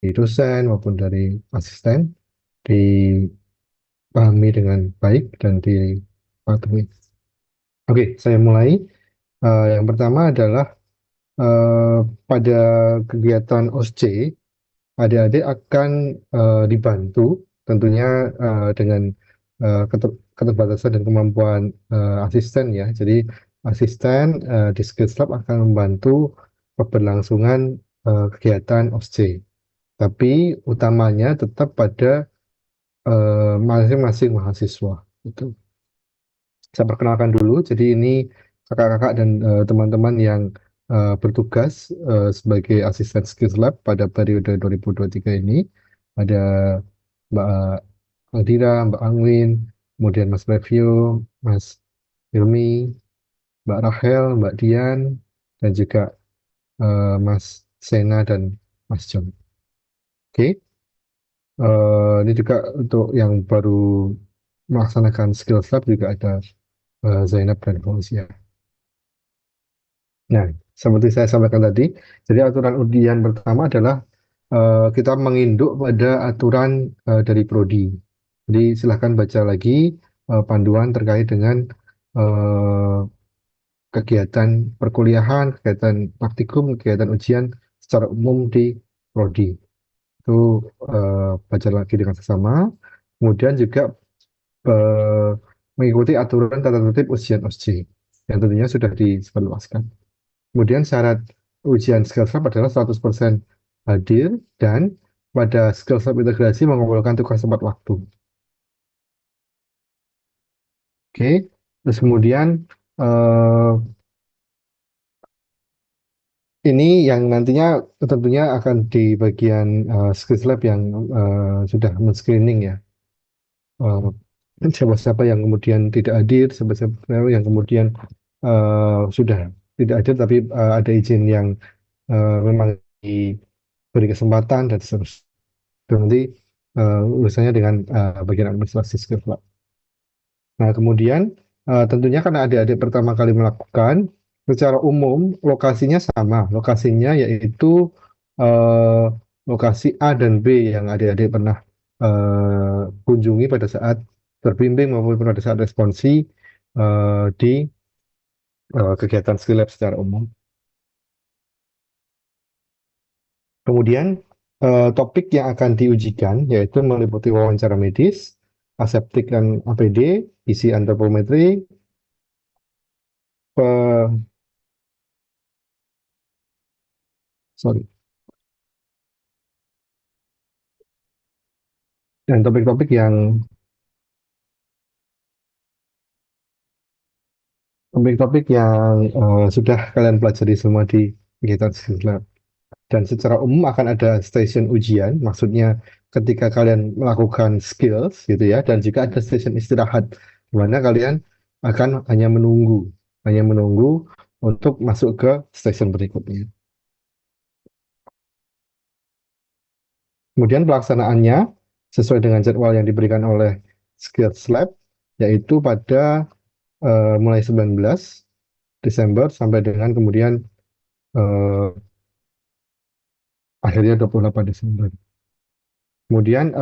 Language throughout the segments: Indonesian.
dosen maupun dari asisten dipahami dengan baik dan dipatuhi. Oke, saya mulai. Yang pertama adalah eh, pada kegiatan OSCE, adik-adik akan dibantu tentunya dengan keterbatasan dan kemampuan asisten ya. Jadi asisten di Skills Lab akan membantu keberlangsungan kegiatan OSCE. Tapi utamanya tetap pada masing-masing mahasiswa. Itu. Saya perkenalkan dulu. Jadi ini kakak-kakak dan teman-teman yang bertugas sebagai asisten Skills Lab pada periode 2023 ini. Ada Mbak Aldira, Mbak Angwin, kemudian Mas Review, Mas Hilmi, Mbak Rahel, Mbak Dian, dan juga Mas Sena dan Mas John. Oke. Ini juga untuk yang baru melaksanakan Skills Lab juga ada Zainab dan Fauziah. Nah, seperti saya sampaikan tadi, jadi aturan undian pertama adalah kita menginduk pada aturan dari Prodi. Jadi silahkan baca lagi panduan terkait dengan eh, kegiatan perkuliahan, kegiatan praktikum, kegiatan ujian secara umum di Prodi. Itu baca lagi dengan sesama. Kemudian juga eh, mengikuti aturan tata tertib ujian OSCE yang tentunya sudah disebarluaskan. Kemudian syarat ujian Skills Lab adalah 100% hadir dan pada Skills Lab integrasi mengumpulkan tugas tepat waktu. Oke, terus kemudian eh, ini yang nantinya tentunya akan di bagian Skills Lab yang sudah men-screening ya. Siapa-siapa yang kemudian tidak hadir, siapa-siapa yang kemudian sudah tidak hadir tapi ada izin yang memang diberi kesempatan dan seterusnya. Itu nanti urusannya dengan bagian administrasi Skills Lab. Nah, kemudian tentunya karena adik-adik pertama kali melakukan, secara umum lokasinya sama. Lokasinya yaitu eh, lokasi A dan B yang adik-adik pernah kunjungi pada saat terbimbing maupun pada saat responsi di kegiatan Skill Lab secara umum. Kemudian topik yang akan diujikan yaitu meliputi wawancara medis, aseptik dan APD, isi antropometri, pe- sorry, dan topik-topik yang sudah kalian pelajari semua di kegiatan Skills Lab. Dan secara umum akan ada station ujian, maksudnya ketika kalian melakukan skills gitu ya, dan juga ada station istirahat, di mana kalian akan hanya menunggu untuk masuk ke station berikutnya. Kemudian pelaksanaannya sesuai dengan jadwal yang diberikan oleh Skills Lab, yaitu pada mulai 19 Desember sampai dengan kemudian eh, akhirnya 28 Desember. Kemudian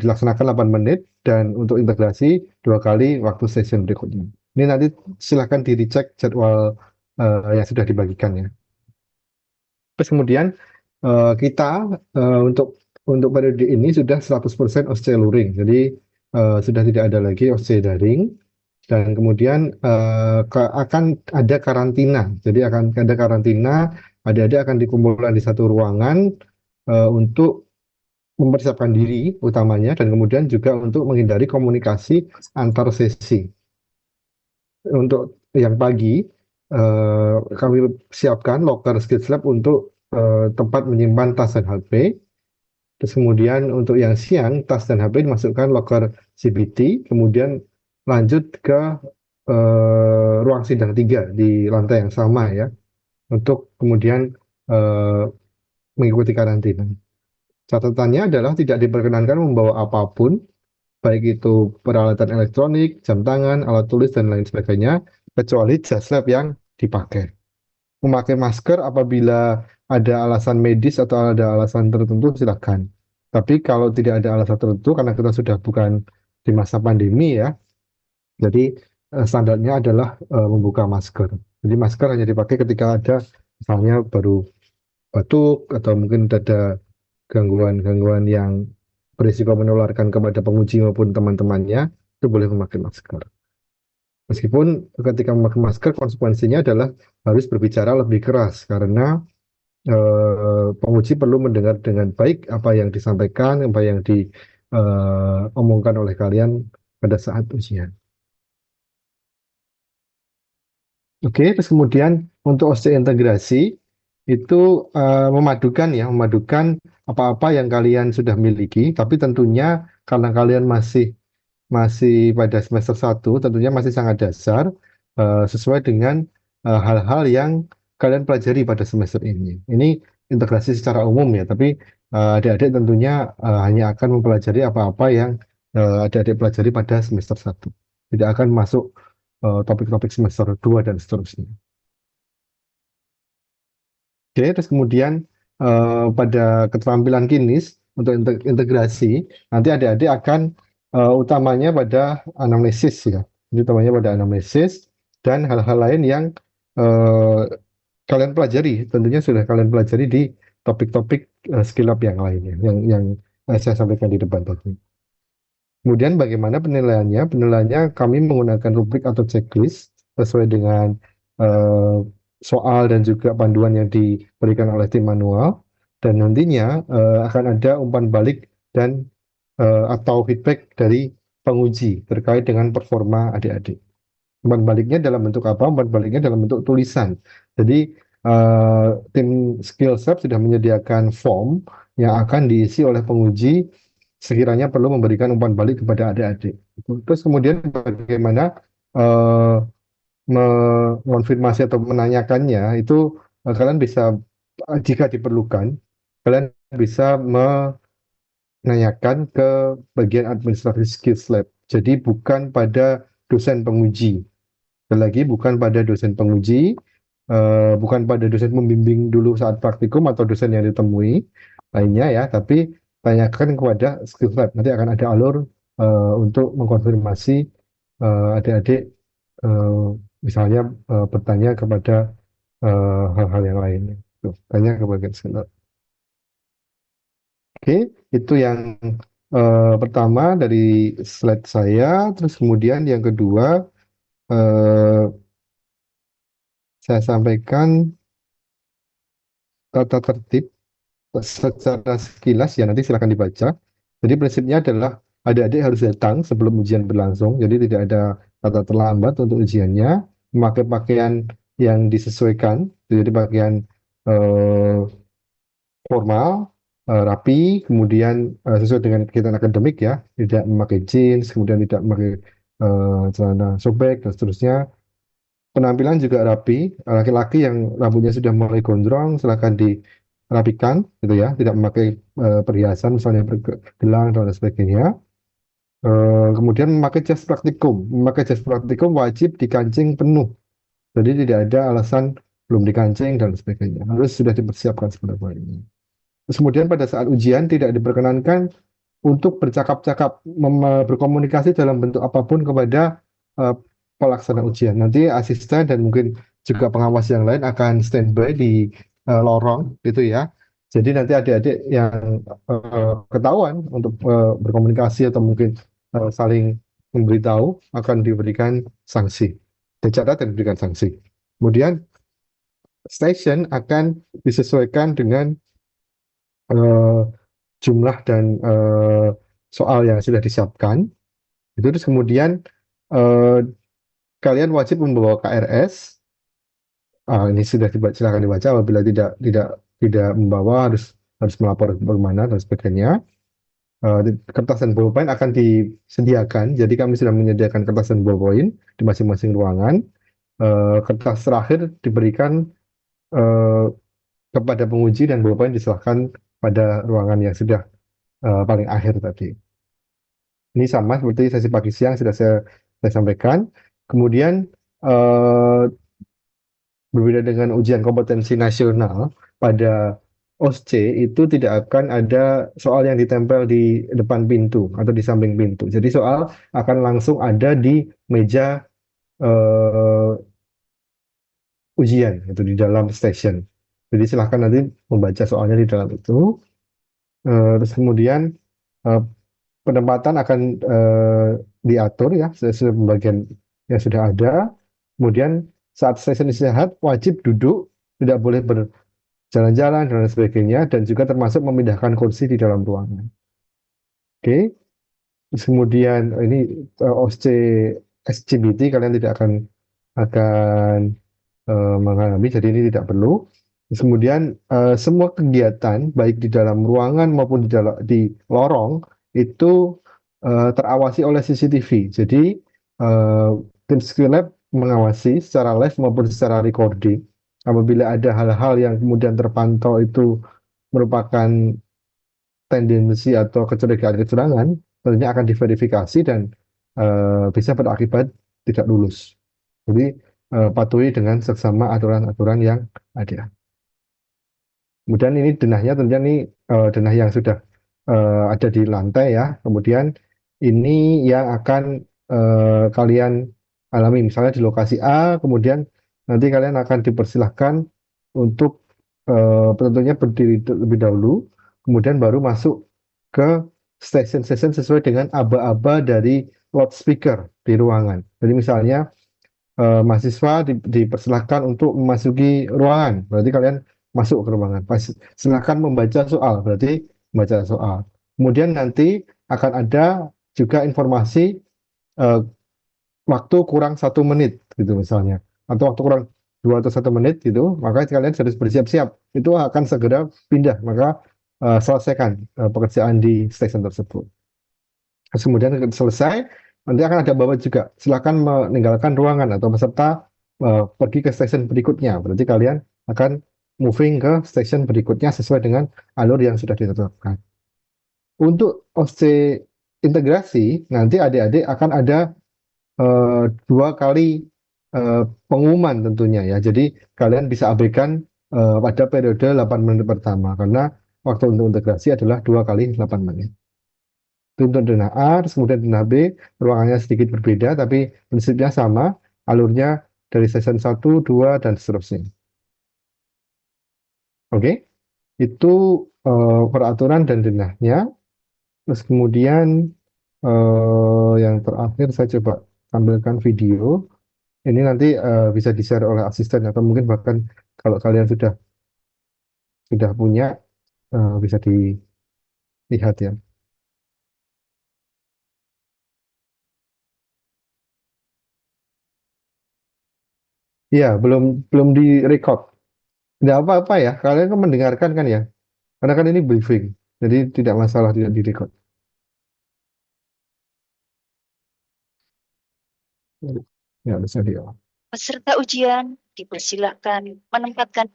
dilaksanakan 8 menit dan untuk integrasi 2 kali waktu session berikutnya. Ini nanti silakan di recheck jadwal yang sudah dibagikan ya. Terus kemudian kita untuk periode ini sudah 100% OSCE luring. Jadi sudah tidak ada lagi OSCE daring dan kemudian akan ada karantina. Jadi akan ada karantina, adik-adik akan dikumpulkan di satu ruangan untuk mempersiapkan diri utamanya dan kemudian juga untuk menghindari komunikasi antar sesi. Untuk yang pagi kami siapkan locker Skills Lab untuk tempat menyimpan tas dan HP. Terus kemudian untuk yang siang tas dan HP dimasukkan locker CBT, kemudian lanjut ke ruang sidang 3 di lantai yang sama ya untuk kemudian eh, mengikuti karantina. Catatannya adalah tidak diperkenankan membawa apapun baik itu peralatan elektronik, jam tangan, alat tulis, dan lain sebagainya, kecuali jas lab yang dipakai. Memakai masker apabila ada alasan medis atau ada alasan tertentu silakan. Tapi kalau tidak ada alasan tertentu karena kita sudah bukan di masa pandemi ya, jadi standarnya adalah membuka masker. Jadi masker hanya dipakai ketika ada misalnya baru batuk atau mungkin ada gangguan-gangguan yang berisiko menularkan kepada penguji maupun teman-temannya, itu boleh memakai masker. Meskipun ketika memakai masker konsekuensinya adalah harus berbicara lebih keras karena penguji perlu mendengar dengan baik apa yang disampaikan, apa yang diomongkan oleh kalian pada saat ujian. Oke, terus kemudian untuk osteointegrasi itu memadukan apa-apa yang kalian sudah miliki, tapi tentunya karena kalian masih masih pada semester satu, tentunya masih sangat dasar, sesuai dengan hal-hal yang kalian pelajari pada semester ini. Ini integrasi secara umum ya, tapi adik-adik tentunya hanya akan mempelajari apa-apa yang adik-adik pelajari pada semester satu. Tidak akan masuk topik-topik semester 2 dan seterusnya. Oke, terus kemudian pada keterampilan klinis untuk integrasi, nanti adik-adik akan utamanya pada anamnesis ya. Jadi utamanya pada anamnesis dan hal-hal lain yang eh, kalian pelajari, tentunya sudah kalian pelajari di topik-topik skill up yang lainnya, yang saya sampaikan di depan tadi. Kemudian bagaimana penilaiannya? Penilaiannya kami menggunakan rubrik atau checklist sesuai dengan eh, soal dan juga panduan yang diberikan oleh tim manual. Dan nantinya akan ada umpan balik dan atau feedback dari penguji terkait dengan performa adik-adik. Umpan baliknya dalam bentuk apa? Umpan baliknya dalam bentuk tulisan. Jadi tim skill set sudah menyediakan form yang akan diisi oleh penguji sekiranya perlu memberikan umpan balik kepada adik-adik. Terus kemudian bagaimana eh, mengonfirmasi atau menanyakannya itu kalian bisa jika diperlukan kalian bisa menanyakan ke bagian administratif skills lab. Jadi bukan pada dosen penguji. Sekali lagi bukan pada dosen penguji, bukan pada dosen pembimbing dulu saat praktikum atau dosen yang ditemui lainnya ya, tapi tanyakan kepada skills lab. Nanti akan ada alur untuk mengkonfirmasi adik-adik eh, misalnya bertanya kepada hal-hal yang lainnya. Tuh, tanya ke bagian skill lab. Oke, itu yang pertama dari slide saya. Terus kemudian yang kedua eh, saya sampaikan tata tertib secara sekilas ya nanti silakan dibaca. Jadi prinsipnya adalah adik-adik harus datang sebelum ujian berlangsung. Jadi tidak ada kata terlambat untuk ujiannya. Memakai pakaian yang disesuaikan. Jadi pakaian eh, formal, rapi, kemudian sesuai dengan kegiatan akademik ya. Tidak memakai jeans, kemudian tidak memakai celana sobek dan seterusnya. Penampilan juga rapi. Laki-laki yang rambutnya sudah mulai gondrong, silakan dirapikan, gitu ya. Tidak memakai perhiasan, misalnya gelang dan lain sebagainya. Kemudian memakai jas praktikum. Memakai jas praktikum wajib dikancing penuh. Jadi tidak ada alasan belum dikancing dan sebagainya. Harus sudah dipersiapkan sebenarnya. Terus kemudian pada saat ujian tidak diperkenankan untuk bercakap-cakap, berkomunikasi dalam bentuk apapun kepada eh, pelaksana ujian. Nanti asisten dan mungkin juga pengawas yang lain akan standby di lorong gitu ya. Jadi nanti adik-adik yang ketahuan untuk berkomunikasi atau mungkin saling memberitahu akan diberikan sanksi. Dicatat dan diberikan sanksi. Kemudian station akan disesuaikan dengan eh, jumlah dan soal yang sudah disiapkan. Itu terus kemudian eh, kalian wajib membawa KRS. Ini sudah silakan dibaca. Apabila tidak membawa harus harus melapor ke mana dan sebagainya. Kertas dan ballpoint akan disediakan. Jadi kami sudah menyediakan kertas dan ballpoint di masing-masing ruangan. Kertas terakhir diberikan eh, kepada penguji dan ballpoint diserahkan pada ruangan yang sudah paling akhir tadi. Ini sama seperti sesi pagi siang sudah saya sampaikan. Kemudian eh, berbeda dengan ujian kompetensi nasional, pada OSC itu tidak akan ada soal yang ditempel di depan pintu atau di samping pintu. Jadi soal akan langsung ada di meja eh, ujian itu di dalam station. Jadi silahkan nanti membaca soalnya di dalam itu. Terus kemudian eh, penempatan akan diatur ya sesuai pembagian yang sudah ada. Kemudian saat session istirahat wajib duduk, tidak boleh berjalan-jalan dan lain sebagainya, dan juga termasuk memindahkan kursi di dalam ruangan. Oke, terus kemudian ini OSC SCBT kalian tidak akan mengalami, jadi ini tidak perlu. Terus kemudian semua kegiatan baik di dalam ruangan maupun di lorong itu terawasi oleh CCTV. Jadi eh, tim Skill Lab mengawasi secara live maupun secara recording. Apabila ada hal-hal yang kemudian terpantau itu merupakan tendensi atau kecurigaan kecurangan, tentunya akan diverifikasi dan bisa berakibat tidak lulus. Jadi patuhi dengan seksama aturan-aturan yang ada. Kemudian ini denahnya tentunya ini denah yang sudah ada di lantai ya. Kemudian ini yang akan kalian alami misalnya di lokasi A, kemudian nanti kalian akan dipersilahkan untuk tentunya berdiri terlebih dahulu, kemudian baru masuk ke station-station sesuai dengan aba-aba dari loudspeaker di ruangan. Jadi misalnya mahasiswa dipersilahkan untuk memasuki ruangan. Berarti kalian masuk ke ruangan. Silakan membaca soal. Berarti membaca soal. Kemudian nanti akan ada juga informasi eh, waktu kurang 1 menit gitu misalnya, atau waktu kurang 2 atau 1 menit gitu. Maka kalian harus bersiap-siap. Itu akan segera pindah. Maka selesaikan pekerjaan di stasiun tersebut. Terus kemudian selesai, nanti akan ada bawa juga. Silakan meninggalkan ruangan atau peserta pergi ke stasiun berikutnya. Berarti kalian akan moving ke stasiun berikutnya sesuai dengan alur yang sudah ditetapkan. Untuk OC integrasi, nanti adik-adik akan ada 2 kali pengumuman tentunya ya. Jadi kalian bisa abaikan pada periode 8 menit pertama, karena waktu untuk integrasi adalah 2 kali 8 menit. Itu untuk denah A, terus kemudian denah B, ruangannya sedikit berbeda, tapi prinsipnya sama, alurnya dari season 1, 2, dan seterusnya. Oke, itu peraturan dan denahnya. Terus kemudian yang terakhir saya coba tampilkan video. Ini nanti bisa di-share oleh asisten atau mungkin bahkan kalau kalian sudah punya bisa dilihat ya. Iya, belum belum di-record. Tidak apa-apa ya, kalian kan mendengarkan kan ya. Karena kan ini briefing, jadi tidak masalah tidak di-record. Ya, bisa dia. Peserta ujian dipersilakan menempatkan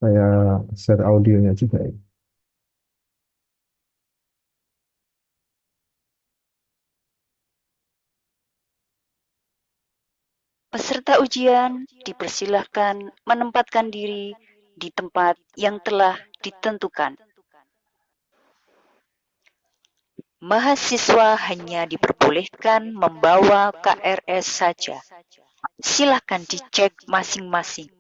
Saya share audionya juga ya. peserta ujian dipersilahkan menempatkan diri di tempat yang telah ditentukan. Mahasiswa hanya diperbolehkan membawa KRS saja. Silakan dicek masing-masing.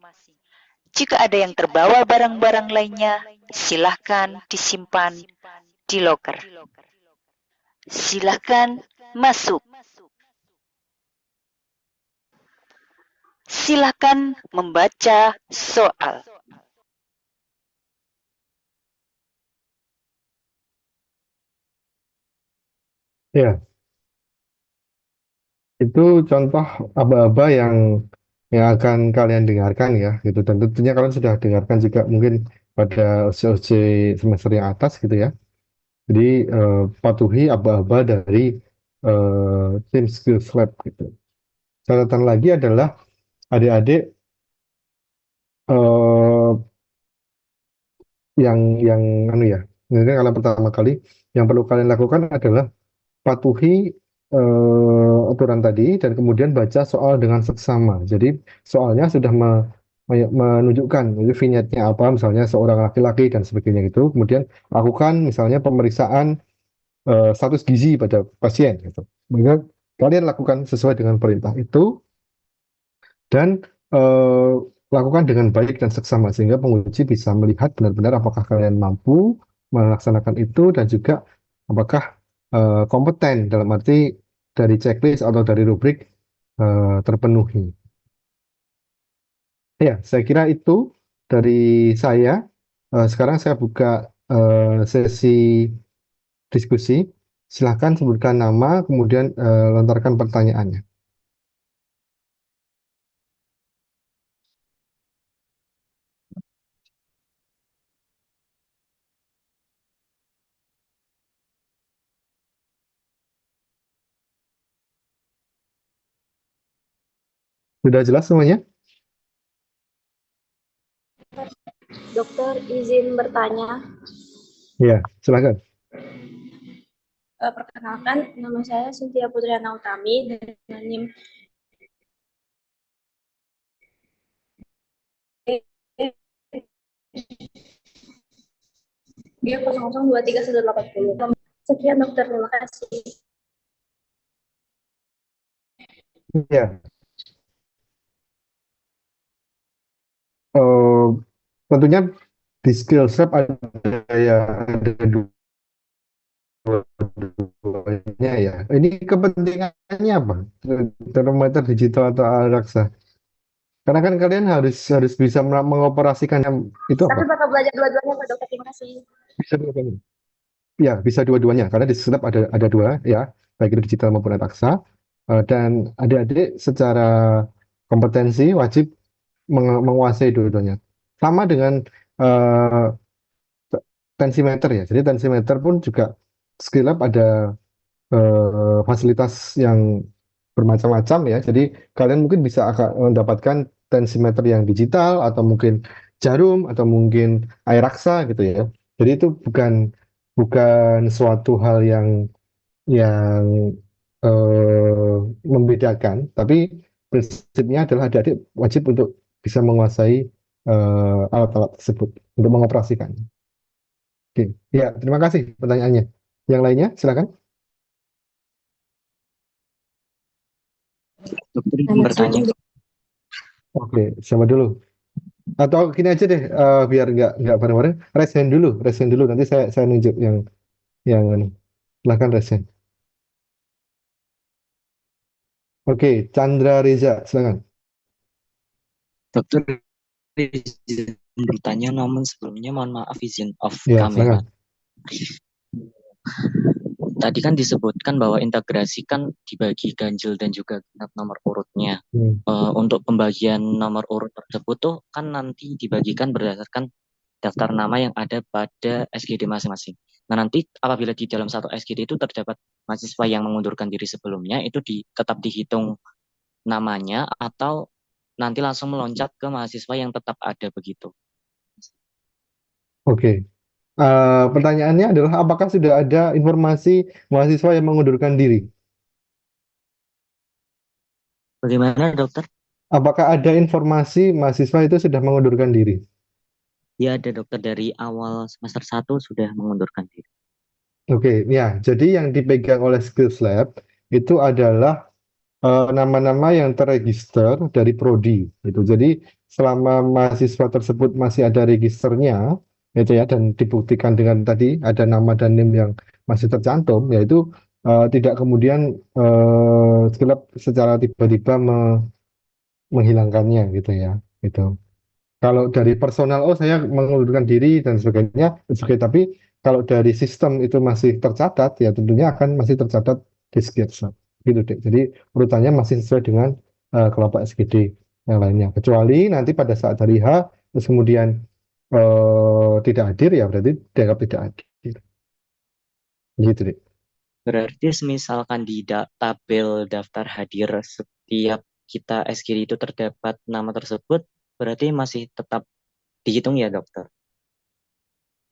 Jika ada yang terbawa barang-barang lainnya, silakan disimpan di loker. Silakan masuk. Silakan membaca soal. Ya, itu contoh aba-aba yang akan kalian dengarkan ya, gitu. Dan tentunya kalian sudah dengarkan juga mungkin pada OC-OC semester yang atas gitu ya. Jadi patuhi aba-aba dari tim Skills Lab gitu. Catatan lagi adalah adik-adik eh, yang anu ya, ini kalau pertama kali yang perlu kalian lakukan adalah patuhi aturan tadi dan kemudian baca soal dengan seksama. Jadi soalnya sudah menunjukkan itu vignette-nya apa, misalnya seorang laki-laki dan sebagainya itu. Kemudian lakukan misalnya pemeriksaan status gizi pada pasien gitu. Kemudian kalian lakukan sesuai dengan perintah itu dan eh, lakukan dengan baik dan seksama sehingga penguji bisa melihat benar-benar apakah kalian mampu melaksanakan itu dan juga apakah kompeten dalam arti dari checklist atau dari rubrik terpenuhi. Ya, saya kira itu dari saya. Sekarang saya buka sesi diskusi. Silahkan sebutkan nama, kemudian lontarkan pertanyaannya. Sudah jelas semuanya? Dokter, izin bertanya. Ya, silakan. Perkenalkan, nama saya Cynthia Putriana Utami dengan NIM G002380. Sekian dokter, terima kasih. Ya, eh, tentunya di skill set ada ya ada dua-duanya ya. Ini kepentingannya apa? Termometer digital atau Alexa? Karena kan kalian harus harus bisa mengoperasikan yang itu Tapi apa? bakal belajar dua-duanya Pak Dokter, terima kasih. Bisa dua-duanya. Ya, bisa dua-duanya karena di setup ada dua ya, baik itu digital maupun Alexa. Dan adik-adik secara kompetensi wajib menguasai dua-duanya. Sama dengan eh, tensimeter ya. Jadi tensimeter pun juga skill lab ada fasilitas yang bermacam-macam ya. Jadi kalian mungkin bisa akan mendapatkan tensimeter yang digital atau mungkin jarum atau mungkin air raksa gitu ya. Jadi itu bukan bukan suatu hal yang membedakan, tapi prinsipnya adalah adik-adik wajib untuk bisa menguasai alat-alat tersebut untuk mengoperasikan. Oke, ya terima kasih pertanyaannya. Yang lainnya silakan. Dokter ingin bertanya. Oke, siapa dulu? Atau gini aja deh, biar nggak bareng-bareng. Raise hand dulu. Nanti saya nunjuk yang ini. Silahkan raise hand. Oke, Chandra Reza, silakan. Dokter izin bertanya, namun sebelumnya mohon maaf izin off Ya, kamera. silakan. Tadi kan disebutkan bahwa integrasi kan dibagi ganjil dan juga genap nomor urutnya. Untuk pembagian nomor urut tersebut tuh kan nanti dibagikan berdasarkan daftar nama yang ada pada SGD masing-masing. Nah, nanti apabila di dalam satu SGD itu terdapat mahasiswa yang mengundurkan diri sebelumnya, itu tetap dihitung namanya atau nanti langsung meloncat ke mahasiswa yang tetap ada begitu. Oke. Pertanyaannya adalah apakah sudah ada informasi mahasiswa yang mengundurkan diri? Bagaimana dokter? Apakah ada informasi mahasiswa itu sudah mengundurkan diri? Ya ada dokter, dari awal semester 1 sudah mengundurkan diri. Oke, ya. Jadi yang dipegang oleh Skills Lab itu adalah nama-nama yang terregister dari prodi gitu. Jadi selama mahasiswa tersebut masih ada registernya gitu ya dan dibuktikan dengan tadi ada nama dan NIM yang masih tercantum, yaitu tidak kemudian Skills Lab secara tiba-tiba menghilangkannya gitu ya. Gitu. Kalau dari personal, oh saya mengundurkan diri dan sebagainya, oke. Tapi kalau dari sistem itu masih tercatat, ya tentunya akan masih tercatat di sketsa. Gitu deh. Jadi urutannya masih sesuai dengan kelompok SGD yang lainnya. Kecuali nanti pada saat hari H, terus kemudian tidak hadir, ya berarti dianggap tidak hadir. Gitu deh. Berarti misalkan di tabel daftar hadir setiap kita SGD itu terdapat nama tersebut, berarti masih tetap dihitung ya dokter?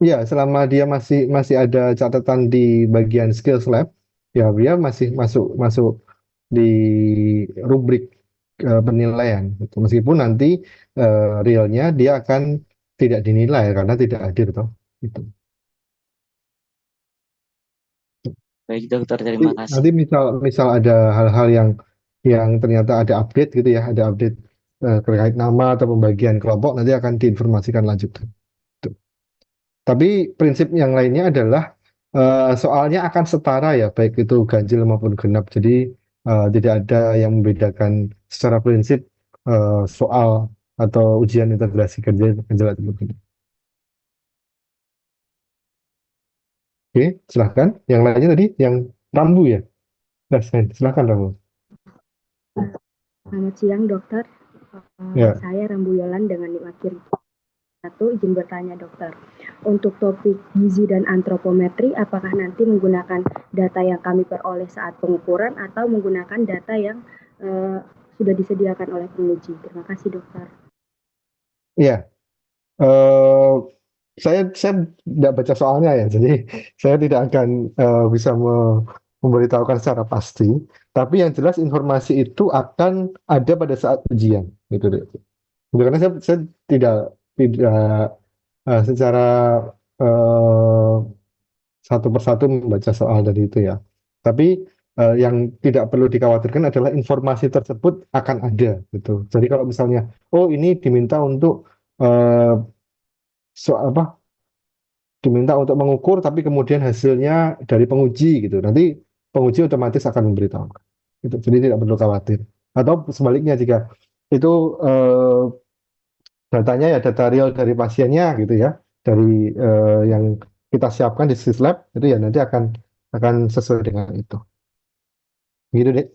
Ya, selama dia masih masih ada catatan di bagian skills lab, ya dia masih masuk masuk di rubrik penilaian gitu. Meskipun nanti realnya dia akan tidak dinilai karena tidak hadir toh gitu. Baik dokter, Nanti, terima kasih. nanti misal misal ada hal-hal yang ternyata ada update gitu ya, ada update terkait nama atau pembagian kelompok nanti akan diinformasikan lanjut. Gitu. Tapi prinsip yang lainnya adalah soalnya akan setara ya, baik itu ganjil maupun genap. Jadi tidak ada yang membedakan secara prinsip soal atau ujian integrasi ganjil, ganjil atau genap. Oke, silahkan. Yang lainnya tadi yang Rambu ya. Nah, silahkan Rambu. Selamat siang, dokter. Ya. Saya Rambu Yolan dengan NIM akhir 1, izin bertanya, dokter. Untuk topik gizi dan antropometri, apakah nanti menggunakan data yang kami peroleh saat pengukuran atau menggunakan data yang sudah disediakan oleh penguji? Terima kasih, dokter. Iya. Eh, saya tidak baca soalnya ya, jadi saya tidak akan bisa memberitahukan secara pasti. Tapi yang jelas informasi itu akan ada pada saat ujian, gitu deh. Karena saya tidak secara eh, satu persatu membaca soal dari itu ya. Tapi yang tidak perlu dikhawatirkan adalah informasi tersebut akan ada, gitu. Jadi kalau misalnya, oh ini diminta untuk eh, apa diminta untuk mengukur tapi kemudian hasilnya dari penguji gitu. Nanti penguji otomatis akan memberitahu. Gitu. Jadi tidak perlu khawatir. Atau sebaliknya jika itu datanya ya data real dari pasiennya gitu ya, dari yang kita siapkan di Sislab itu ya nanti akan sesuai dengan itu. Gitu deh.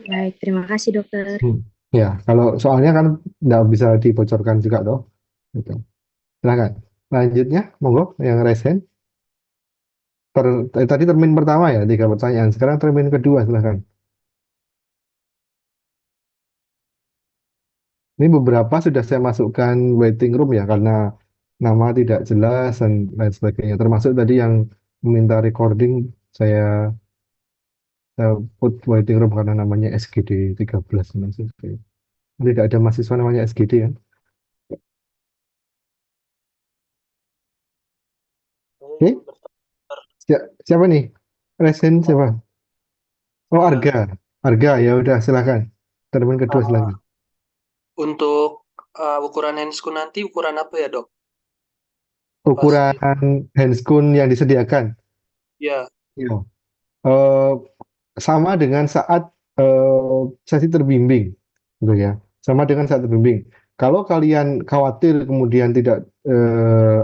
Baik, terima kasih, dokter. Ya, kalau soalnya kan nggak bisa dibocorkan juga toh. Gitu. Silakan. Lanjutnya, monggo yang raise hand. Tadi termin pertama ya, 3 pertanyaan. Sekarang termin kedua, silahkan. Ini beberapa sudah saya masukkan waiting room ya, karena nama tidak jelas dan lain sebagainya. Termasuk tadi yang meminta recording, saya put waiting room karena namanya SGD 13. Dan sebagainya. Tidak ada mahasiswa namanya SGD ya. Oke, siapa nih? Resen siapa? Oh, Arga. Arga, ya udah silakan. Termin kedua silakan. Untuk ukuran handscoon nanti ukuran apa ya, Dok? Ukuran handscoon yang disediakan. Ya. Ya. Eh, sama dengan saat sesi terbimbing, gitu ya. Sama dengan saat terbimbing. Kalau kalian khawatir kemudian tidak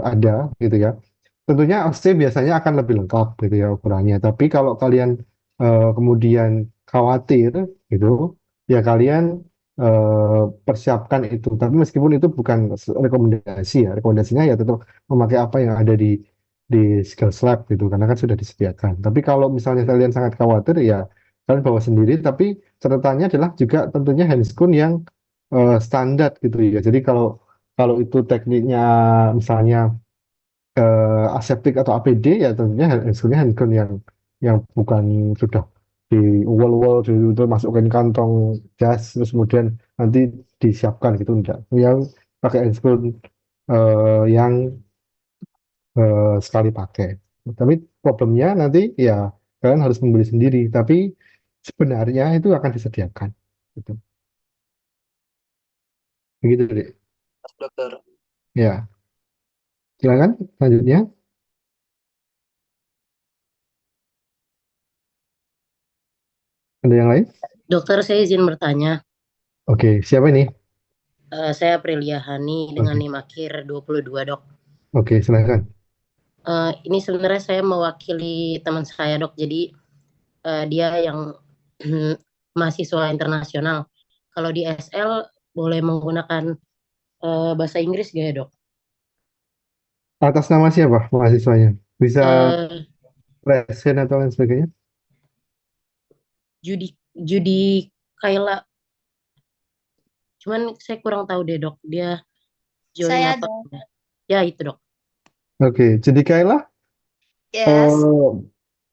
ada, gitu ya. Tentunya OC biasanya akan lebih lengkap, gitu ya ukurannya. Tapi kalau kalian kemudian khawatir, gitu, ya kalian persiapkan itu. Tapi meskipun itu bukan rekomendasi ya, rekomendasinya ya tetap memakai apa yang ada di Skills Lab gitu, karena kan sudah disediakan. Tapi kalau misalnya kalian sangat khawatir, ya kalian bawa sendiri. Tapi catatannya adalah juga tentunya handscoon yang standar gitu ya. Jadi kalau kalau itu tekniknya misalnya aseptik atau APD ya tentunya handphonenya handphone yang bukan sudah di wall itu masukkan kantong jas terus kemudian nanti disiapkan gitu enggak yang pakai handphone yang sekali pakai. Tapi problemnya nanti ya kalian harus membeli sendiri tapi sebenarnya itu akan disediakan gitu. Begitu deh. Dokter. Ya, silakan selanjutnya. Ada yang lain? Dokter, saya izin bertanya. Oke, siapa ini? Saya Aprilia Hani dengan NIM akhir 22, Dok. Oke, silakan. Ini sebenarnya saya mewakili teman saya, Dok. Jadi dia yang mahasiswa internasional. Kalau di SL boleh menggunakan bahasa Inggris gak ya, Dok? Atas nama siapa mahasiswanya? Bisa present atau lain sebagainya? Judi Kayla. Cuman saya kurang tahu deh, Dok. Dia join Saya apa? ada. Ya, itu, Dok. Oke, jadi Kayla Yes.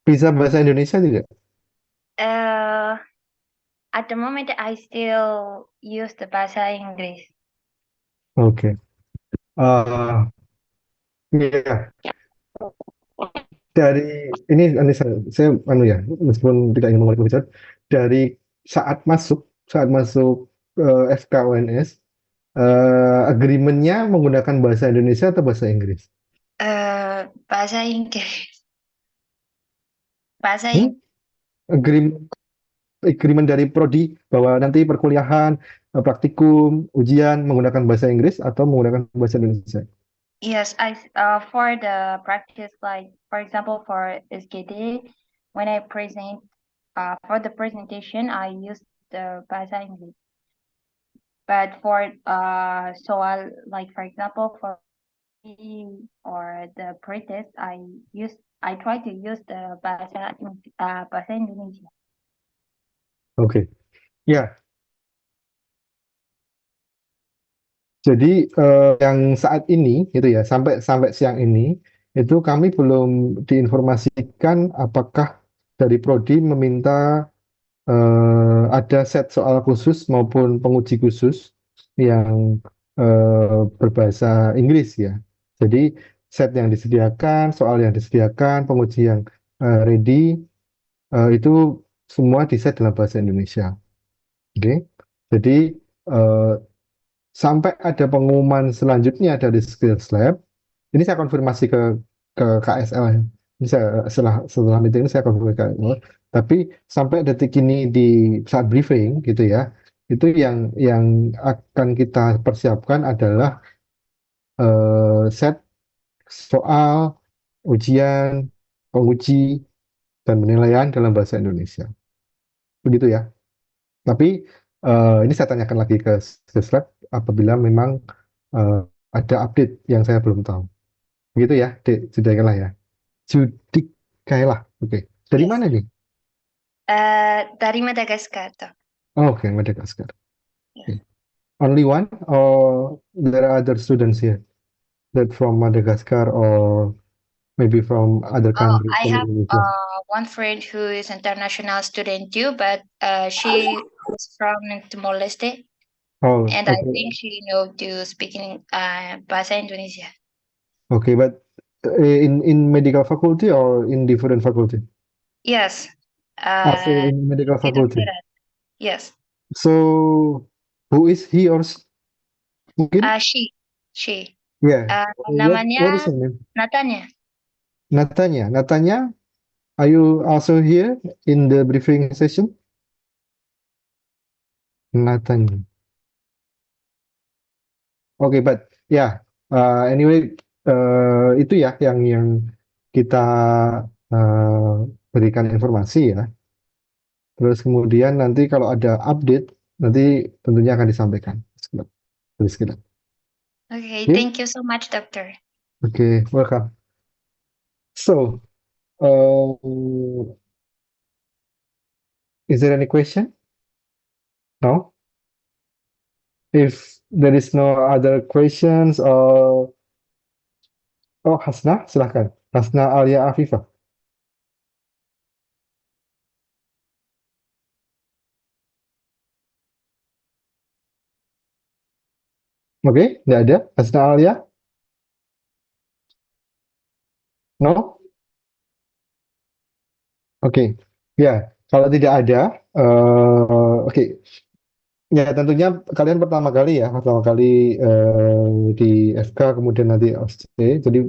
bisa bahasa Indonesia tidak? At the moment, I still use the bahasa Inggris. Oke. Iya, dari ini saya ya, meskipun tidak ingin mengulik bicara, dari saat masuk FKUNS, agreement-nya menggunakan bahasa Indonesia atau bahasa Inggris? Bahasa Inggris. Bahasa Hmm? Inggris. Agreement dari prodi bahwa nanti perkuliahan, praktikum, ujian menggunakan bahasa Inggris atau menggunakan bahasa Indonesia? Yes, for the practice, like for example, for SGD, when I present, for the presentation, I use the bahasa Inggris. But for soal, like for example, for me or the pretest, I try to use the bahasa Indonesia. Oke. Ya, jadi yang saat ini gitu ya, sampai sampai siang ini itu kami belum diinformasikan apakah dari prodi meminta ada set soal khusus maupun penguji khusus yang berbahasa Inggris ya. Jadi set yang disediakan, soal yang disediakan, penguji yang ready itu semua di set dalam bahasa Indonesia. Oke. Jadi eh, sampai ada pengumuman selanjutnya dari Skills Lab, ini saya konfirmasi ke KSL ya. Ini setelah meeting ini saya konfirmasi ke KSL. Tapi sampai detik ini di saat briefing gitu ya, itu yang akan kita persiapkan adalah set soal, ujian, penguji, dan penilaian dalam bahasa Indonesia. Begitu ya. Tapi ini saya tanyakan lagi ke Skills Lab apabila memang eh, ada update yang saya belum tahu. Begitu ya, Dek Judikaela ya. Judikaela, oke. Dari Yes. mana nih? Dari Madagaskar, toh. Oh, oke, Madagaskar. Yes. Okay. Only one, or there are other students here that from Madagascar or maybe from other countries? I from have Indonesia? one friend who is international student too, but she is from Timor Leste, Oh, and I okay. think she know to speak in bahasa Indonesia. Okay, but in medical faculty or in different faculty? Yes. Also in medical faculty. Kedokteran. Yes. So, who is he or mungkin? She. Yeah. Namanya What is her name? Natanya. Natanya. Natanya, are you also here in the briefing session? Natanya. Okay, but yeah. Anyway, itu ya yang kita berikan informasi ya. Terus kemudian nanti kalau ada update, nanti tentunya akan disampaikan. Sekilas. Okay, Okay. thank you so much, doctor. Okay, welcome. So, is there any question? No? If there is no other questions, oh Hasna, silahkan. Hasna Alia Afifah. Oke, nggak ada. Hasna Alia? No? Oke, ya. Kalau tidak ada, oke. Ya tentunya kalian pertama kali di FK kemudian nanti OSC. Jadi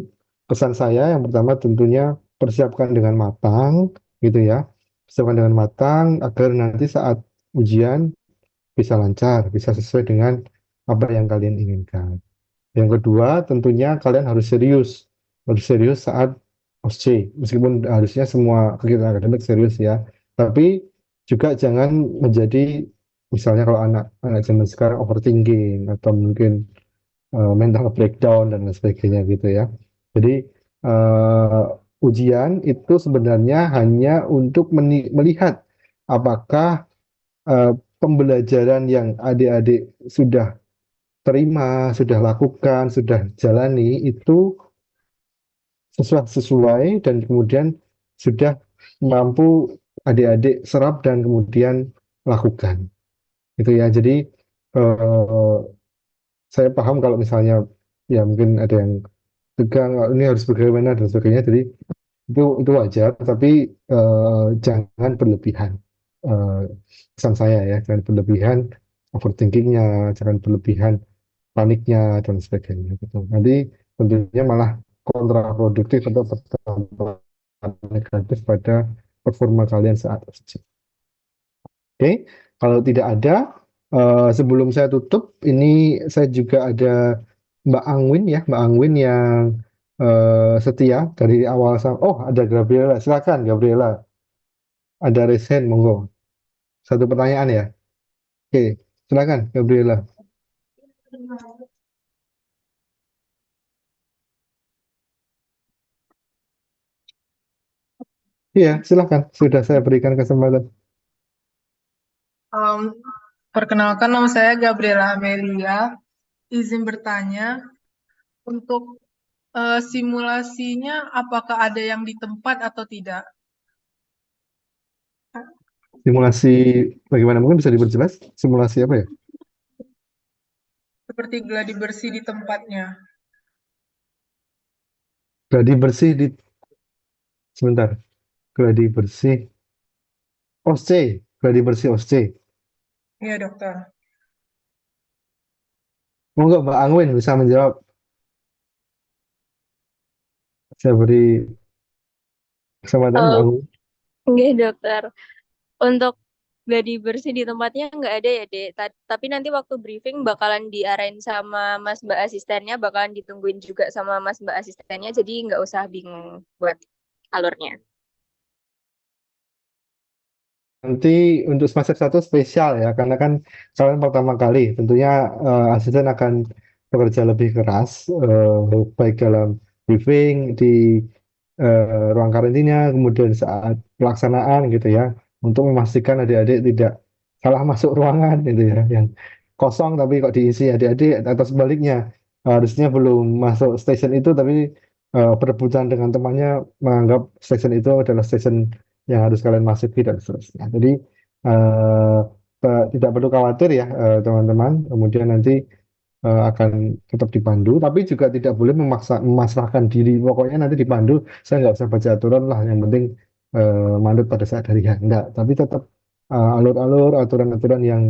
pesan saya yang pertama tentunya persiapkan dengan matang, gitu ya. Persiapkan dengan matang agar nanti saat ujian bisa lancar, bisa sesuai dengan apa yang kalian inginkan. Yang kedua, tentunya kalian harus serius saat OSCE, meskipun harusnya semua kegiatan akademik serius ya, tapi juga jangan menjadi, misalnya kalau anak zaman sekarang overthinking atau mungkin mental breakdown dan lain sebagainya gitu ya. Jadi ujian itu sebenarnya hanya untuk melihat apakah pembelajaran yang adik-adik sudah terima, sudah lakukan, sudah jalani itu sesuai dan kemudian sudah mampu adik-adik serap dan kemudian lakukan. Itu ya. Jadi eh, saya paham kalau misalnya ya mungkin ada yang tegang, "Oh, ini harus bagaimana dan sebagainya." Jadi itu wajar, tapi jangan berlebihan. Eh, Pesan saya ya, jangan berlebihan overthinkingnya, jangan berlebihan paniknya dan sebagainya. Gitu. Nanti tentunya malah kontraproduktif atau berdampak negatif pada performa kalian saat ujian. Oke, kalau tidak ada, sebelum saya tutup, ini saya juga ada Mbak Angwin ya, Mbak Angwin yang setia dari awal sampai. Oh, ada Gabriela, silakan Gabriela. Ada raise hand, monggo. Satu pertanyaan ya. Oke, silakan Gabriela. Iya, silakan. Sudah saya berikan kesempatan. Perkenalkan, nama saya Gabriela Amelia. Izin bertanya, untuk simulasinya apakah ada yang di tempat atau tidak? Simulasi bagaimana? Mungkin bisa diperjelas? Simulasi apa ya? Seperti gladi bersih di tempatnya. Gladi bersih di sebentar. Gladi bersih OSC, gladi bersih OSC. Iya, dokter. Monggo Mbak Angwin bisa menjawab. Saya beri kesempatan Mbak Angwin. Enggak, dokter. Untuk gladi bersih di tempatnya nggak ada ya, Dek. Tapi nanti waktu briefing bakalan diarahin sama Mas Mbak asistennya, bakalan ditungguin juga sama Mas Mbak asistennya, jadi nggak usah bingung buat alurnya. Nanti untuk semester 1 spesial ya, karena kan kalian pertama kali, tentunya asisten akan bekerja lebih keras, baik dalam briefing, di ruang karantina, kemudian saat pelaksanaan gitu ya, untuk memastikan adik-adik tidak salah masuk ruangan gitu ya, yang kosong tapi kok diisi adik-adik, atau sebaliknya, harusnya belum masuk station itu tapi berebutan dengan temannya menganggap station itu adalah station yang harus kalian masuki dan seterusnya. Jadi eh, tidak perlu khawatir ya teman-teman. Kemudian nanti akan tetap dipandu, tapi juga tidak boleh memasrahkan diri. Pokoknya nanti dipandu, saya nggak usah baca aturan lah. Yang penting manut pada saat hari hari. Enggak, tapi tetap alur-alur, aturan-aturan yang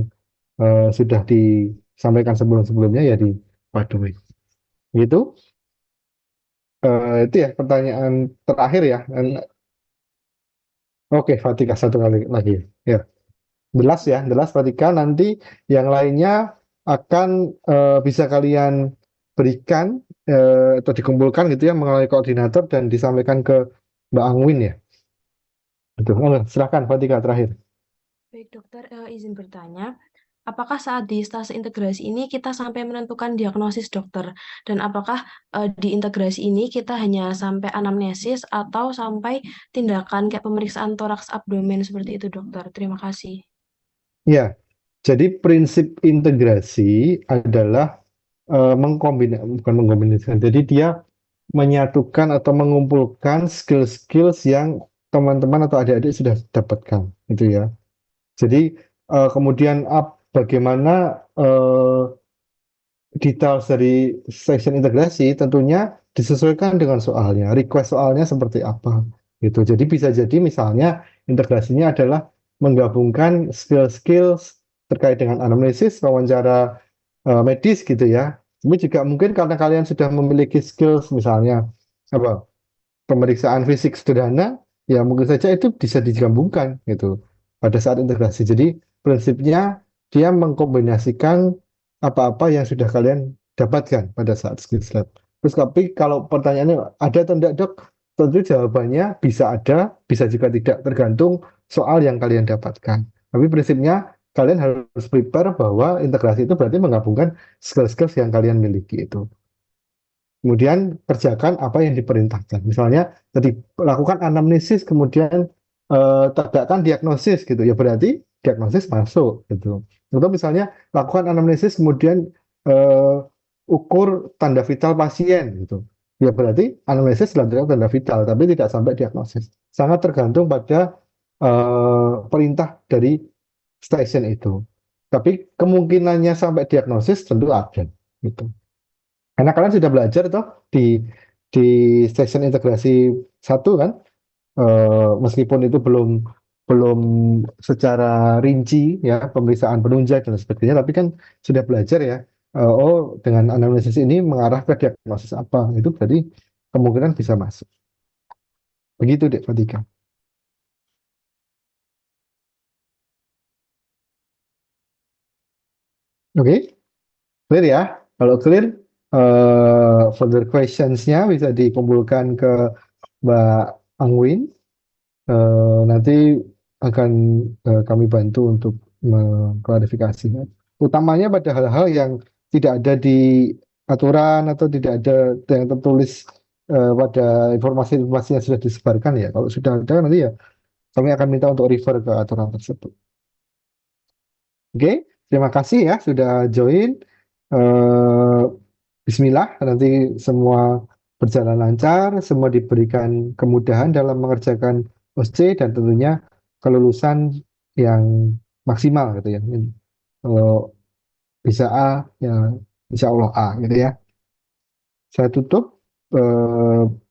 sudah disampaikan sebelum-sebelumnya ya dipatuhi. Gitu. Itu ya pertanyaan terakhir ya. Oke, Fatika satu kali lagi. Ya, jelas ya, jelas Fatika. Nanti yang lainnya akan bisa kalian berikan atau dikumpulkan gitu ya melalui koordinator dan disampaikan ke Mbak Angwin ya. Itu. Silakan Fatika terakhir. Baik dokter, izin bertanya, apakah saat di stase integrasi ini kita sampai menentukan diagnosis dokter? Dan apakah di integrasi ini kita hanya sampai anamnesis atau sampai tindakan kayak pemeriksaan toraks abdomen seperti itu dokter? Terima kasih. Ya, jadi prinsip integrasi adalah bukan mengkombinasikan. Jadi dia menyatukan atau mengumpulkan skill-skills yang teman-teman atau adik-adik sudah dapatkan, gitu ya. Jadi kemudian bagaimana details dari section integrasi tentunya disesuaikan dengan soalnya, request soalnya seperti apa, gitu. Jadi bisa jadi misalnya integrasinya adalah menggabungkan skill-skill terkait dengan anamnesis, wawancara medis gitu ya. Tapi juga mungkin karena kalian sudah memiliki skills misalnya apa pemeriksaan fisik sederhana, ya mungkin saja itu bisa digabungkan gitu pada saat integrasi. Jadi prinsipnya dia mengkombinasikan apa-apa yang sudah kalian dapatkan pada saat skills lab. Terus tapi kalau pertanyaannya ada atau tidak dok, tentu jawabannya bisa ada, bisa juga tidak, tergantung soal yang kalian dapatkan. Tapi prinsipnya kalian harus prepare bahwa integrasi itu berarti menggabungkan skill-skills yang kalian miliki itu. Kemudian kerjakan apa yang diperintahkan. Misalnya tadi lakukan anamnesis, kemudian tegakkan diagnosis gitu. Ya berarti diagnosis masuk gitu. Atau misalnya lakukan anamnesis, kemudian ukur tanda vital pasien gitu. Ya berarti anamnesis adalah tanda vital, tapi tidak sampai diagnosis. Sangat tergantung pada perintah dari station itu. Tapi kemungkinannya sampai diagnosis tentu ada gitu. Karena kalian sudah belajar toh di station integrasi 1 kan, meskipun itu belum belum secara rinci ya pemeriksaan penunjang dan sebagainya, tapi kan sudah belajar ya. Oh, dengan anamnesis ini mengarah ke diagnosis apa, itu berarti kemungkinan bisa masuk. Begitu Dek Fatika. Oke, clear ya. Kalau clear, further questions-nya bisa dikumpulkan ke Mbak Angwin. Nanti akan kami bantu untuk mengklarifikasinya. Utamanya pada hal-hal yang tidak ada di aturan atau tidak ada yang tertulis pada informasi-informasi yang sudah disebarkan ya. Kalau sudah ada nanti ya kami akan minta untuk refer ke aturan tersebut. Oke, terima kasih ya sudah join. Bismillah, nanti semua berjalan lancar, semua diberikan kemudahan dalam mengerjakan OSCE dan tentunya kelulusan yang maksimal gitu ya. Kalau bisa A, ya insya Allah A gitu ya. Saya tutup.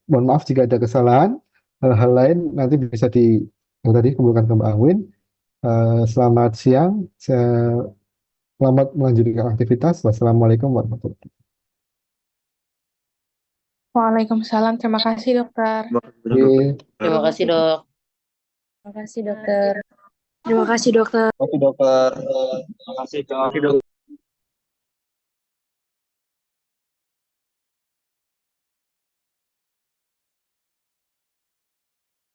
Mohon maaf jika ada kesalahan. Hal-hal lain nanti bisa yang tadi kumpulkan ke Mbak Awin. Selamat siang. Selamat melanjutkan aktivitas. Wassalamualaikum warahmatullahi wabarakatuh. Waalaikumsalam. Terima kasih, dokter. Terima kasih, Dok. Terima kasih dokter. Terima kasih dokter. Oke dokter. Terima kasih dok.